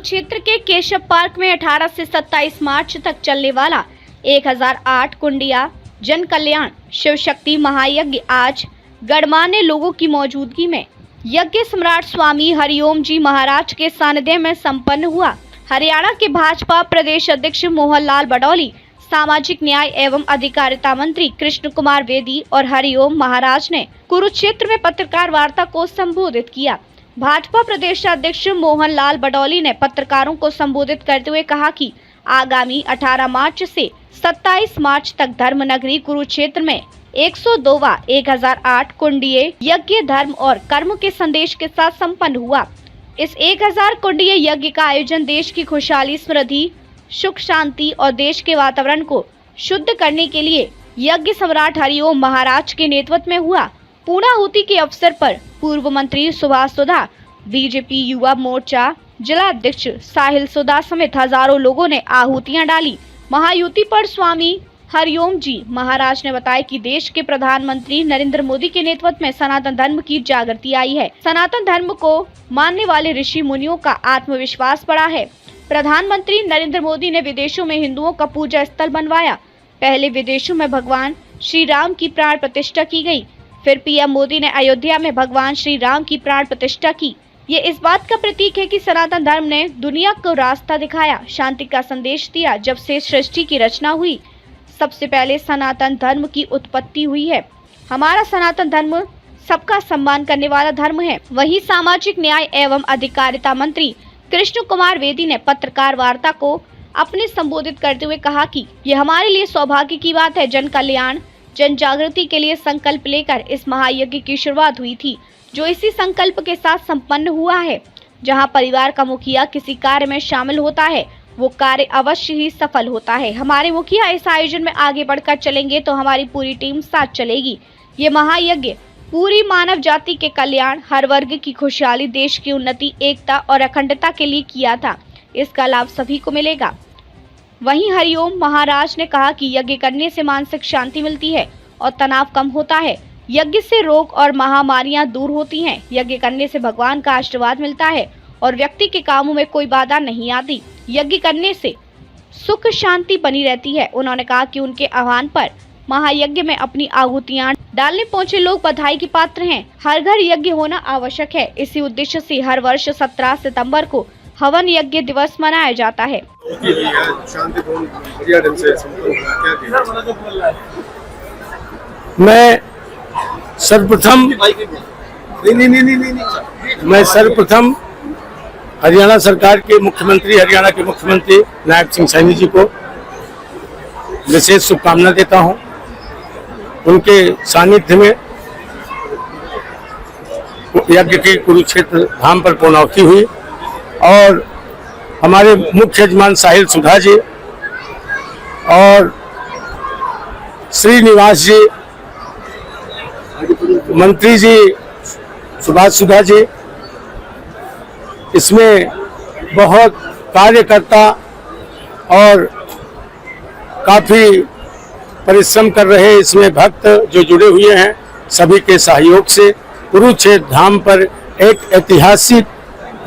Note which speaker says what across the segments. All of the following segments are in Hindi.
Speaker 1: कुरुक्षेत्र के केशव पार्क में 18 से 27 मार्च तक चलने वाला 1008 कुंडिया जन कल्याण शिव शक्ति महायज्ञ आज गणमान्य लोगों की मौजूदगी में यज्ञ सम्राट स्वामी हरिओम जी महाराज के सानिध्य में संपन्न हुआ। हरियाणा के भाजपा प्रदेश अध्यक्ष मोहन लाल बडौली, सामाजिक न्याय एवं अधिकारिता मंत्री कृष्ण कुमार बेदी और हरिओम महाराज ने कुरुक्षेत्र में पत्रकार वार्ता को संबोधित किया। भाजपा प्रदेश अध्यक्ष मोहन लाल बडौली ने पत्रकारों को संबोधित करते हुए कहा कि आगामी 18 मार्च से 27 मार्च तक धर्म नगरी कुरुक्षेत्र में 102वां 1008 कुंडीय यज्ञ धर्म और कर्म के संदेश के साथ संपन्न हुआ। इस 1000 कुंडीय यज्ञ का आयोजन देश की खुशहाली, समृद्धि, सुख, शांति और देश के वातावरण को शुद्ध करने के लिए यज्ञ सम्राट हरिओम महाराज के नेतृत्व में हुआ। पूर्णाहुति के अवसर पर पूर्व मंत्री सुभाष सुधा, बीजेपी युवा मोर्चा जिला अध्यक्ष साहिल सुधा समेत हजारों लोगों ने आहुतियां डाली। महायुति पर स्वामी हरिओम जी महाराज ने बताया कि देश के प्रधानमंत्री नरेंद्र मोदी के नेतृत्व में सनातन धर्म की जागृति आई है। सनातन धर्म को मानने वाले ऋषि मुनियों का आत्मविश्वास बढ़ा है। प्रधानमंत्री नरेंद्र मोदी ने विदेशों में हिंदुओं का पूजा स्थल बनवाया। पहले विदेशों में भगवान श्री राम की प्राण प्रतिष्ठा की गई, फिर पीएम मोदी ने अयोध्या में भगवान श्री राम की प्राण प्रतिष्ठा की। ये इस बात का प्रतीक है कि सनातन धर्म ने दुनिया को रास्ता दिखाया, शांति का संदेश दिया। जब से सृष्टि की रचना हुई, सबसे पहले सनातन धर्म की उत्पत्ति हुई है। हमारा सनातन धर्म सबका सम्मान करने वाला धर्म है। वहीं सामाजिक न्याय एवं अधिकारिता मंत्री कृष्ण कुमार बेदी ने पत्रकार वार्ता को अपने संबोधित करते हुए कहा कि ये हमारे लिए सौभाग्य की बात है। जन कल्याण, जन जागृति के लिए संकल्प लेकर इस महायज्ञ की शुरुआत हुई थी, जो इसी संकल्प के साथ संपन्न हुआ है। जहां परिवार का मुखिया किसी कार्य में शामिल होता है, वो कार्य अवश्य ही सफल होता है। हमारे मुखिया इस आयोजन में आगे बढ़कर चलेंगे तो हमारी पूरी टीम साथ चलेगी। ये महायज्ञ पूरी मानव जाति के कल्याण, हर वर्ग की खुशहाली, देश की उन्नति, एकता और अखंडता के लिए किया था। इसका लाभ सभी को मिलेगा। वहीं हरिओम महाराज ने कहा कि यज्ञ करने से मानसिक शांति मिलती है और तनाव कम होता है। यज्ञ से रोग और महामारियां दूर होती हैं। यज्ञ करने से भगवान का आशीर्वाद मिलता है और व्यक्ति के कामों में कोई बाधा नहीं आती। यज्ञ करने से सुख शांति बनी रहती है। उन्होंने कहा कि उनके आह्वान पर महायज्ञ में अपनी आहुतियां डालने पहुंचे लोग बधाई के पात्र हैं। हर घर यज्ञ होना आवश्यक है। इसी उद्देश्य से हर वर्ष 17 सितंबर को हवन यज्ञ दिवस मनाया जाता है।
Speaker 2: मैं सर्वप्रथम हरियाणा सरकार के मुख्यमंत्री, हरियाणा के मुख्यमंत्री नायब सिंह सैनी जी को विशेष शुभकामना देता हूं। उनके सानिध्य में यज्ञ के कुरुक्षेत्र धाम पर पूर्णाहुति हुई और हमारे मुख्य यजमान साहिल सुधा जी और श्रीनिवास जी, मंत्री जी सुभाष सुधा जी, इसमें बहुत कार्यकर्ता और काफी परिश्रम कर रहे इसमें भक्त जो जुड़े हुए हैं, सभी के सहयोग से कुरुक्षेत्र धाम पर एक ऐतिहासिक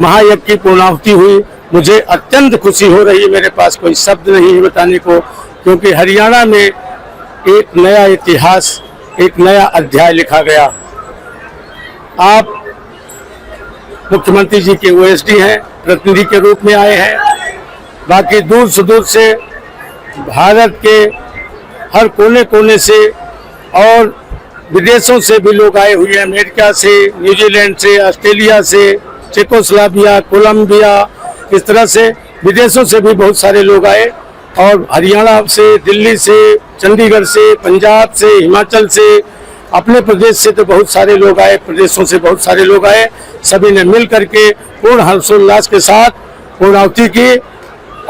Speaker 2: महायज्ञ की पूर्णाहुति हुई। मुझे अत्यंत खुशी हो रही है। मेरे पास कोई शब्द नहीं है बताने को, क्योंकि हरियाणा में एक नया इतिहास, एक नया अध्याय लिखा गया। आप मुख्यमंत्री जी के ओएसडी हैं, प्रतिनिधि के रूप में आए हैं। बाकी दूर सुदूर से भारत के हर कोने कोने से और विदेशों से भी लोग आए हुए हैं। अमेरिका से, न्यूजीलैंड से, ऑस्ट्रेलिया से, चेकोस्लोवाकिया, कोलंबिया, इस तरह से विदेशों से भी बहुत सारे लोग आए और हरियाणा से, दिल्ली से, चंडीगढ़ से, पंजाब से, हिमाचल से, अपने प्रदेश से तो बहुत सारे लोग आए, प्रदेशों से बहुत सारे लोग आए। सभी ने मिल करके पूर्ण हर्षोल्लास के साथ पूर्णाहुति की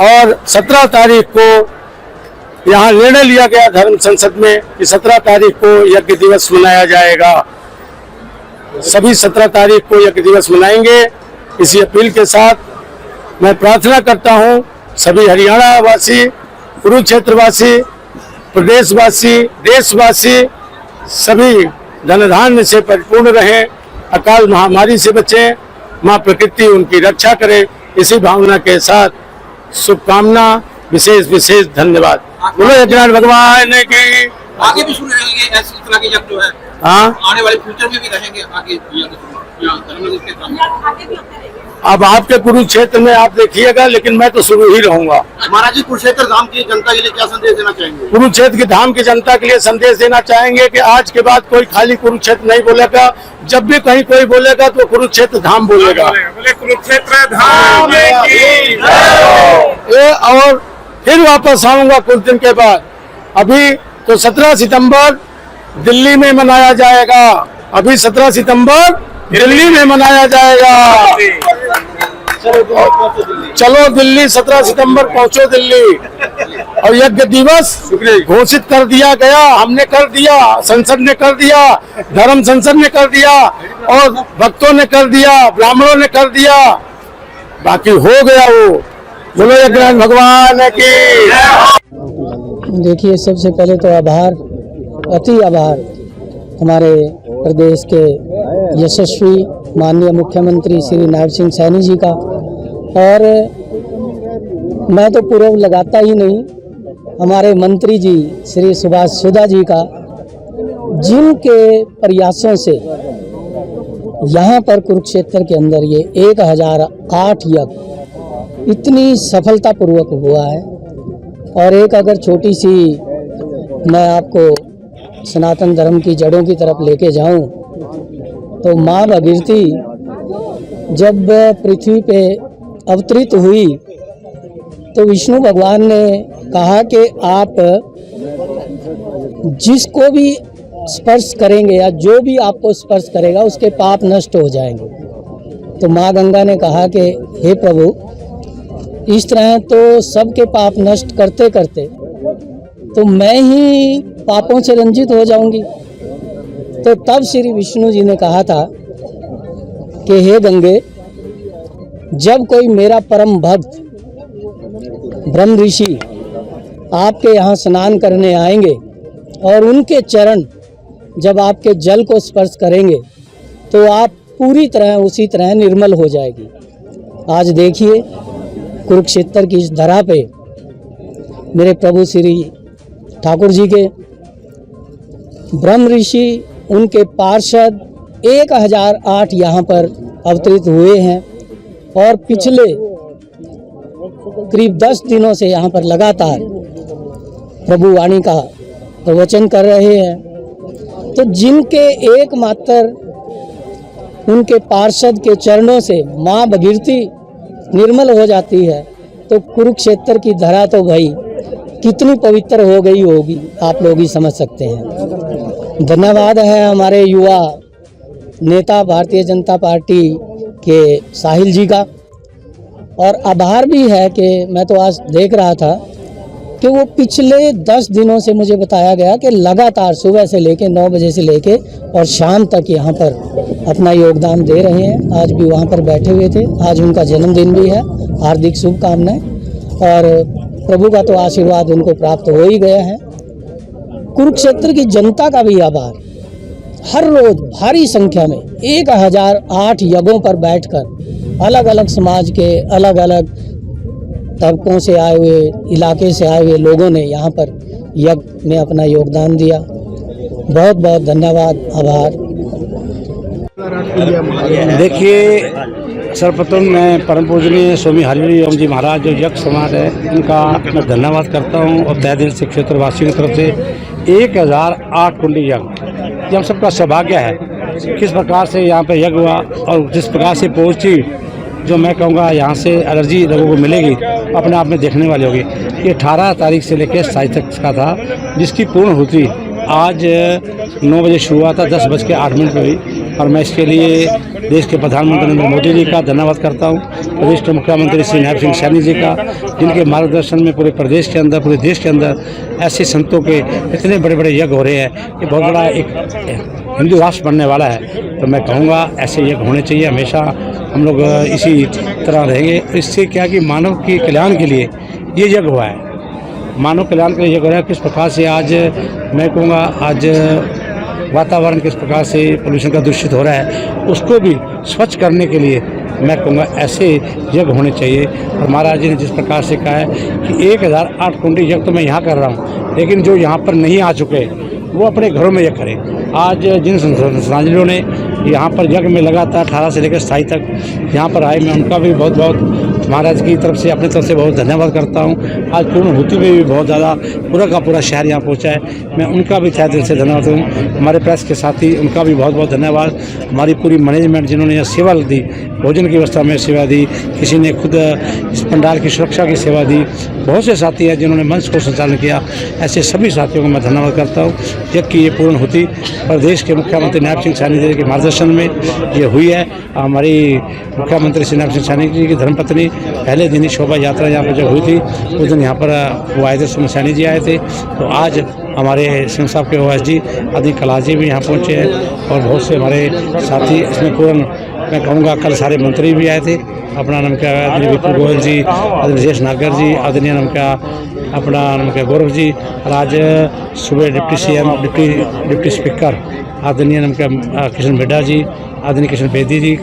Speaker 2: और 17 तारीख को यहाँ निर्णय लिया गया धर्म संसद में कि 17 तारीख को यज्ञ दिवस मनाया जाएगा। सभी 17 तारीख को यज्ञ दिवस मनाएंगे। इसी अपील के साथ मैं प्रार्थना करता हूँ सभी हरियाणा वासी, कुरुक्षेत्र वासी, प्रदेशवासी, देशवासी सभी धन धान्य से परिपूर्ण रहें, अकाल महामारी से बचें, माँ प्रकृति उनकी रक्षा करे, इसी भावना के साथ शुभकामना, विशेष विशेष धन्यवाद। बोलो यज्ञनाथ भगवान की।
Speaker 3: आगे भी शुरू रहेंगे ऐसी तरह के यज्ञ जो है,
Speaker 2: हाँ,
Speaker 3: आने वाले फ्यूचर में भी रहेंगे आगे यहाँ धर्मनगर के सामने।
Speaker 2: अब आपके कुरुक्षेत्र में आप देखिएगा, लेकिन मैं तो शुरू ही रहूंगा।
Speaker 3: महाराज जी, कुरुक्षेत्र धाम की जनता के लिए क्या संदेश देना चाहेंगे?
Speaker 2: कुरुक्षेत्र की धाम की जनता के लिए संदेश देना चाहेंगे कि आज के बाद कोई खाली कुरुक्षेत्र नहीं बोलेगा। जब भी कहीं कोई बोलेगा तो कुरुक्षेत्र धाम बोलेगा।
Speaker 3: कुरुक्षेत्र धाम की
Speaker 2: ये और फिर वापस आऊंगा कुछ दिन के बाद। अभी तो 17 सितंबर दिल्ली में मनाया जाएगा। अभी 17 सितंबर दिल्ली में मनाया जाएगा। चलो दिल्ली, 17 सितंबर पहुंचो दिल्ली। और यज्ञ दिवस घोषित कर दिया गया, हमने कर दिया, संसद ने कर दिया, धर्म संसद ने कर दिया, और भक्तों ने कर दिया, ब्राह्मणों ने कर दिया। बाकी हो गया वो। बोलो यज्ञनाथ भगवान की।
Speaker 4: देखिए, सबसे पहले तो आभार, अति आभार हमारे प्रदेश के यशस्वी माननीय मुख्यमंत्री श्री नायब सिंह सैनी जी का। और मैं तो पूर्व लगाता ही नहीं, हमारे मंत्री जी श्री सुभाष सुधा जी का, जिनके प्रयासों से यहाँ पर कुरुक्षेत्र के अंदर ये 1008 यज्ञ इतनी सफलतापूर्वक हुआ है। और एक अगर छोटी सी मैं आपको सनातन धर्म की जड़ों की तरफ लेके जाऊं, तो माँ भगीरथी जब पृथ्वी पे अवतरित हुई तो विष्णु भगवान ने कहा कि आप जिसको भी स्पर्श करेंगे या जो भी आपको स्पर्श करेगा उसके पाप नष्ट हो जाएंगे। तो माँ गंगा ने कहा कि हे प्रभु, इस तरह तो सबके पाप नष्ट करते करते तो मैं ही पापों से रंजित हो जाऊंगी। तो तब श्री विष्णु जी ने कहा था कि हे गंगे, जब कोई मेरा परम भक्त ब्रह्म ऋषि आपके यहाँ स्नान करने आएंगे और उनके चरण जब आपके जल को स्पर्श करेंगे तो आप पूरी तरह उसी तरह निर्मल हो जाएगी। आज देखिए, कुरुक्षेत्र की इस धरा पे मेरे प्रभु श्री ठाकुर जी के ब्रह्म ऋषि, उनके पार्षद 1008 यहाँ पर अवतरित हुए हैं। और पिछले करीब 10 दिनों से यहाँ पर लगातार प्रभु वाणी का प्रवचन कर रहे हैं। तो जिनके एकमात्र उनके पार्षद के चरणों से माँ भगीरथी निर्मल हो जाती है, तो कुरुक्षेत्र की धरा तो भाई कितनी पवित्र हो गई होगी, आप लोग ही समझ सकते हैं। धन्यवाद है हमारे युवा नेता भारतीय जनता पार्टी के साहिल जी का। और आभार भी है कि मैं तो आज देख रहा था कि वो पिछले 10 दिनों से मुझे बताया गया कि लगातार सुबह से लेके 9 बजे से लेके और शाम तक यहाँ पर अपना योगदान दे रहे हैं। आज भी वहाँ पर बैठे हुए थे। आज उनका जन्मदिन भी है, हार्दिक शुभकामनाएं। और प्रभु का तो आशीर्वाद उनको प्राप्त हो ही गया है। कुरुक्षेत्र की जनता का भी आभार। हर रोज भारी संख्या में 1008 यज्ञों पर बैठकर अलग अलग समाज के अलग अलग तबकों से आए हुए, इलाके से आए हुए लोगों ने यहाँ पर यज्ञ में अपना योगदान दिया। बहुत बहुत धन्यवाद, आभार।
Speaker 5: देखिए, सर्वप्रथम मैं परम पूजनीय स्वामी हरिओम जी महाराज जो यज्ञ समाज है, इनका मैं धन्यवाद करता हूँ और तहे दिल से क्षेत्रवासियों की तरफ से 1008 कुंडी यज्ञ, ये हम सबका सौभाग्य है। किस प्रकार से यहाँ पे यज्ञ हुआ और जिस प्रकार से पॉजिटिव जो मैं कहूँगा यहाँ से एनर्जी लोगों को मिलेगी, अपने आप में देखने वाली होगी। ये 18 तारीख से लेकर 27 तक का था, जिसकी पूर्णहुति आज 9 बजे शुरू हुआ था, 10:08 पे हुई। और मैं इसके लिए देश के प्रधानमंत्री नरेंद्र मोदी जी का धन्यवाद करता हूँ, प्रदेश के मुख्यमंत्री श्री नायब सिंह सैनी जी का, जिनके मार्गदर्शन में पूरे प्रदेश के अंदर, पूरे देश के अंदर ऐसे संतों के इतने बड़े बड़े यज्ञ हो रहे हैं कि बहुत बड़ा एक हिंदू राष्ट्र बनने वाला है। तो मैं कहूँगा ऐसे यज्ञ होने चाहिए, हमेशा हम लोग इसी तरह रहेंगे। इससे क्या कि मानव के कल्याण के लिए ये यज्ञ हुआ है, मानव कल्याण के लिए यज्ञ हो रहा है। किस प्रकार से आज मैं कहूँगा आज वातावरण किस प्रकार से पोल्यूशन का दूषित हो रहा है, उसको भी स्वच्छ करने के लिए मैं कहूँगा ऐसे यज्ञ होने चाहिए। और महाराज जी ने जिस प्रकार से कहा है कि 1008 कुंडी यज्ञ तो मैं यहाँ कर रहा हूँ, लेकिन जो यहाँ पर नहीं आ चुके वो अपने घरों में यज्ञ करें। आज जिन श्रद्धालुओं ने यहाँ पर यज्ञ में लगातार 18 से लेकर 27 तक यहाँ पर आए, मैं उनका भी बहुत बहुत महाराज की तरफ से अपनी तरफ से बहुत धन्यवाद करता हूँ। आज पूर्णहुति में भी बहुत ज़्यादा पूरा का पूरा शहर यहाँ पहुँचा है, मैं उनका भी तहे दिल से धन्यवाद हूँ। हमारे प्रेस के साथी उनका भी बहुत बहुत धन्यवाद। हमारी पूरी मैनेजमेंट जिन्होंने यह सेवा दी, भोजन की व्यवस्था में सेवा दी, किसी ने खुद इस पंडाल की सुरक्षा की सेवा दी, बहुत से साथी हैं जिन्होंने मंच को संचालन किया। ऐसे सभी साथियों को मैं धन्यवाद करता हूँ। जबकि ये पूर्णहुति प्रदेश के मुख्यमंत्री नायब सिंह सैनी जी के मार्गदर्शन में ये हुई है। हमारी मुख्यमंत्री श्री नायब सिंह सैनी जी की धर्मपत्नी पहले दिन ही शोभा यात्रा यहाँ पर जब हुई थी उस दिन यहाँ पर वो आए थे, सुमन सैनी जी आए थे। तो आज हमारे सिंह साहब के OS जी आदि कलाजी भी यहाँ पहुँचे हैं और बहुत से हमारे साथी इसमें पूर्ण, मैं कहूँगा कल सारे मंत्री भी आए थे। अपना नाम क्या आदरणीय विपुल गोयल जी, आदरणीय राजेश नागर जी, आदरणीय नाम क्या अपना नाम क्या गौरव जी, और आज सुबह डिप्टी CM डिप्टी स्पीकर आदरणीय नाम क्या किशन बेड्डा जी, आदरणीय किशन बेदी जी,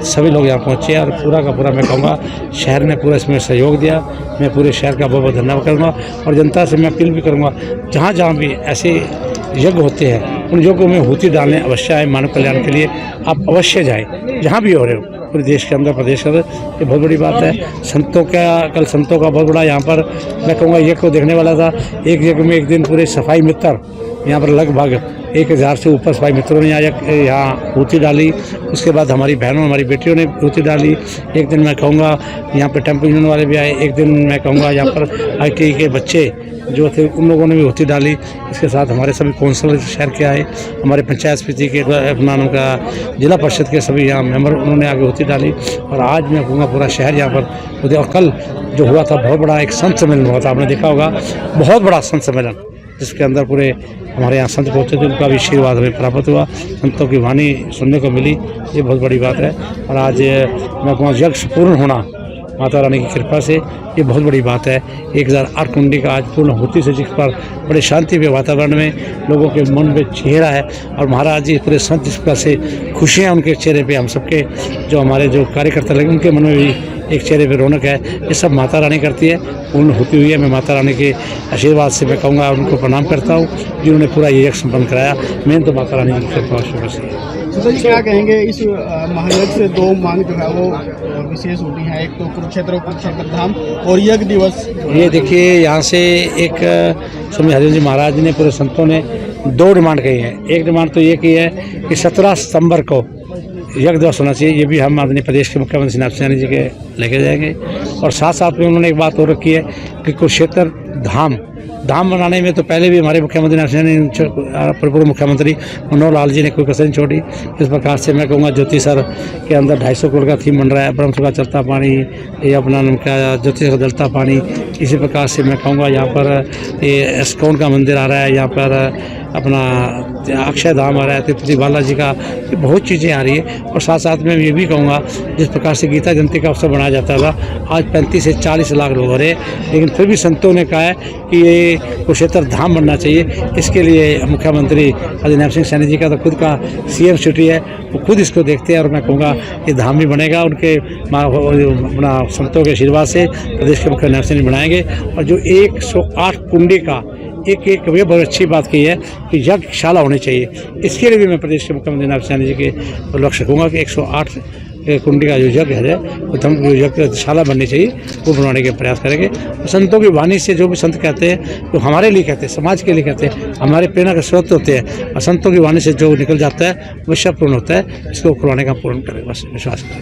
Speaker 5: सभी लोग यहाँ पहुँचे और पूरा का पूरा मैं कहूँगा शहर ने पूरा इसमें सहयोग दिया। मैं पूरे शहर का बहुत बहुत धन्यवाद करूँगा और जनता से मैं अपील भी करूँगा, जहाँ जहाँ भी ऐसे यज्ञ होते हैं उन यज्ञों में हुति डालने अवश्य आए। मानव कल्याण के लिए आप अवश्य जाएं, जहाँ भी हो रहे हो पूरे देश के अंदर प्रदेश के अंदर। ये बहुत बड़ी बात है। संतों का कल संतों का बहुत बड़ा यहाँ पर मैं कहूँगा यज्ञ को देखने वाला था। एक यज्ञ में एक दिन पूरे सफाई मित्र यहाँ पर लगभग 1000 से ऊपर सफाई मित्रों ने यहाँ हुति डाली। उसके बाद हमारी बहनों हमारी बेटियों ने हुति डाली। एक दिन मैं कहूँगा यहाँ पर टेम्पो यूनियन वाले भी आए। एक दिन मैं कहूँगा यहाँ पर ITI के बच्चे जो थे उन लोगों ने भी हुति डाली। इसके साथ हमारे सभी कौंसलर शहर के आए, हमारे पंचायत समिति के अपना नाम का जिला परिषद के सभी यहाँ मेंबर उन्होंने आगे हुति डाली। और आज मैं कहूँगा पूरा शहर यहाँ पर और कल जो हुआ था बहुत बड़ा एक संत सम्मेलन हुआ था, आपने देखा होगा बहुत बड़ा संत सम्मेलन, जिसके अंदर पूरे हमारे यहाँ संत पहुँचे थे, उनका भी आशीर्वाद हमें प्राप्त हुआ, संतों की वाणी सुनने को मिली। ये बहुत बड़ी बात है। और आज मैं कहूँगा यज्ञ पूर्ण होना माता रानी की कृपा से ये बहुत बड़ी बात है। 1008 कुंडी का आज पूर्ण होती से जिस पर बड़े शांति के वातावरण में लोगों के मन में चेहरा है और महाराज जी पूरे संत जिस प्रकार से खुशियाँ उनके चेहरे पे, हम सबके जो हमारे जो कार्यकर्ता लगे उनके मन में भी एक चेहरे पे रौनक है। ये सब माता रानी करती है, पूर्ण होती हुई है। मैं माता रानी के आशीर्वाद से मैं कहूँगा उनको प्रणाम करता हूँ जिन्होंने पूरा ये यज्ञ संपन्न कराया। मेन तो माता रानी की कृपा से।
Speaker 6: तो क्या कहेंगे इस महायज्ञ से 2 मांग जो है वो विशेष होती हैं, एक तो कुरुक्षेत्र धाम और यज्ञ दिवस।
Speaker 5: ये देखिए यहाँ से एक स्वामी हरिजन जी महाराज ने पूरे संतों ने 2 डिमांड कही है। एक डिमांड तो ये की है कि 17 सितंबर को यज्ञ दिवस होना चाहिए। ये भी हम आदरणीय प्रदेश के मुख्यमंत्री नायब सिंह सैनी जी के लेके जाएंगे। और साथ साथ में उन्होंने एक बात और रखी है कि कुरुक्षेत्र धाम बनाने में तो पहले भी हमारे मुख्यमंत्री नायब सिंह सैनी पूर्व मुख्यमंत्री मनोहर लाल जी ने कोई कसर नहीं छोड़ी। इस प्रकार से मैं कहूँगा ज्योतिसर के अंदर 250 करोड़ का थीम बन रहा है, ब्रह्मसुख का चलता पानी, ये अपना नाम क्या ज्योतिसर का जलता पानी। इसी प्रकार से मैं कहूँगा यहाँ पर ये इस्कॉन का मंदिर आ रहा है, यहाँ पर अपना अक्षय धाम आ रहा है, तिरुपति बालाजी का, ये बहुत चीज़ें आ रही है। और साथ साथ में ये भी कहूँगा जिस प्रकार से गीता जयंती का अवसर बनाया जाता था, आज 35 से 40 लाख लोग हो रहे हैं, लेकिन फिर भी संतों ने कहा है कि ये कुरुक्षेत्र धाम बनना चाहिए। इसके लिए मुख्यमंत्री आदरणीय नायब सिंह सैनी जी का तो खुद का CM सिटी है, वो खुद इसको देखते हैं। और मैं कहूँगा ये धाम भी बनेगा उनके अपना संतों के आशीर्वाद से, प्रदेश के मुख्यमंत्री नायब सिंह बनाएंगे। और जो 108 कुंडी का एक ये बहुत अच्छी बात की है कि यज्ञशाला होनी चाहिए। इसके लिए भी मैं प्रदेश के मुख्यमंत्री नायब सिंह सैनी जी के लक्ष्य रखूँगा कि 108 कुंडी का जो यज्ञ है वो जो यज्ञशाला बननी चाहिए वो बनवाने के प्रयास करेंगे। और संतों की वाणी से जो भी संत कहते हैं, जो हमारे लिए कहते हैं, समाज के लिए कहते हैं, हमारे प्रेरणा के स्रोत होते हैं, और संतों की वाणी से जो निकल जाता है वह सब पूर्ण होता है। इसको करवाने का पूर्ण करें, बस विश्वास करें।